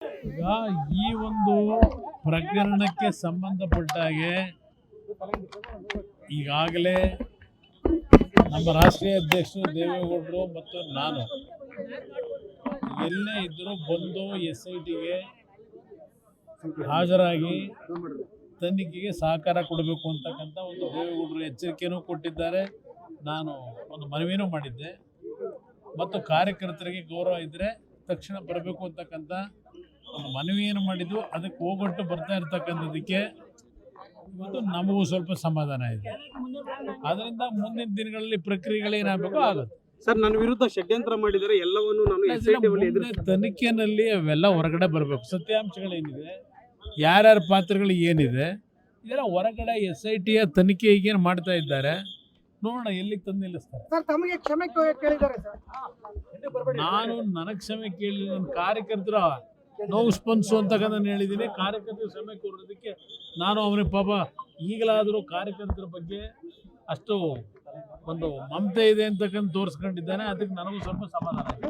ಈಗ ಈ ಒಂದು ಪ್ರಕರಣಕ್ಕೆ ಸಂಬಂಧಪಟ್ಟ ಹಾಗೆ ಈಗಾಗಲೇ ನಮ್ಮ ರಾಷ್ಟ್ರೀಯ ಅಧ್ಯಕ್ಷರು ದೇವೇಗೌಡರು ಮತ್ತು ನಾನು ಎಲ್ಲೇ ಇದ್ದರೂ ಬಂದು SITಗೆ ಹಾಜರಾಗಿ ತನಿಖೆಗೆ ಸಹಕಾರ ಕೊಡಬೇಕು ಅಂತಕ್ಕಂಥ ಒಂದು ದೇವೇಗೌಡರು ಎಚ್ಚರಿಕೆಯೂ ಕೊಟ್ಟಿದ್ದಾರೆ. ನಾನು ಒಂದು ಮನವಿನೂ ಮಾಡಿದ್ದೆ ಮತ್ತು ಕಾರ್ಯಕರ್ತರಿಗೆ ಗೌರವ ಇದ್ದರೆ ತಕ್ಷಣ ಬರಬೇಕು ಅಂತಕ್ಕಂಥ ಒಂದು ಮನವಿಯನ್ನು ಮಾಡಿದ್ದು. ಅದಕ್ಕೆ ಹೋಗೊಟ್ಟು ಬರ್ತಾ ಇರ್ತಕ್ಕಂಥದ್ದಕ್ಕೆ ಇವತ್ತು ನಮಗೂ ಸ್ವಲ್ಪ ಸಮಾಧಾನ ಇದೆ. ಅದರಿಂದ ಮುಂದಿನ ದಿನಗಳಲ್ಲಿ ಪ್ರಕ್ರಿಯೆಗಳೇನಾಗಬೇಕು ಆಗುತ್ತೆ. ಸರ್, ನನ್ನ ವಿರುದ್ಧ ಷಡ್ಯಂತ್ರ ಮಾಡಿದರೆ ಎಲ್ಲವನ್ನೂ ನಾನು ತನಿಖೆಯಲ್ಲಿ ಅವೆಲ್ಲ ಹೊರಗಡೆ ಬರಬೇಕು. ಸತ್ಯಾಂಶಗಳೇನಿದೆ, ಯಾರ್ಯಾರ ಪಾತ್ರಗಳು ಏನಿದೆ, ಇದೆಲ್ಲ ಹೊರಗಡೆ SITಯ ತನಿಖೆ ಈಗೇನು ಮಾಡ್ತಾ ಇದ್ದಾರೆ ನೋಡೋಣ ಎಲ್ಲಿಗೆ ತಂದು ನಿಲ್ಲಿಸ್ತಾರೆ. ನಾನು ನನಗೆ ಕ್ಷಮೆ ಕೇಳಿ ನನ್ನ ಕಾರ್ಯಕರ್ತರ ನೋವು ಸ್ಪಂದಿಸು ಅಂತಕ್ಕಂಥ ಹೇಳಿದ್ದೀನಿ. ಕಾರ್ಯಕರ್ತರ ಕ್ಷಮೆ ಕೋರೋದಕ್ಕೆ ನಾನು ಅವನಿಗೆ ಪಾಪ ಈಗಲಾದರೂ ಕಾರ್ಯಕರ್ತರ ಬಗ್ಗೆ ಅಷ್ಟು ಒಂದು ಮಮತೆ ಇದೆ ಅಂತಕ್ಕಂಥ ತೋರಿಸ್ಕೊಂಡಿದ್ದಾನೆ. ಅದಕ್ಕೆ ನನಗೂ ಸ್ವಲ್ಪ ಸಮಾಧಾನ ಇದೆ.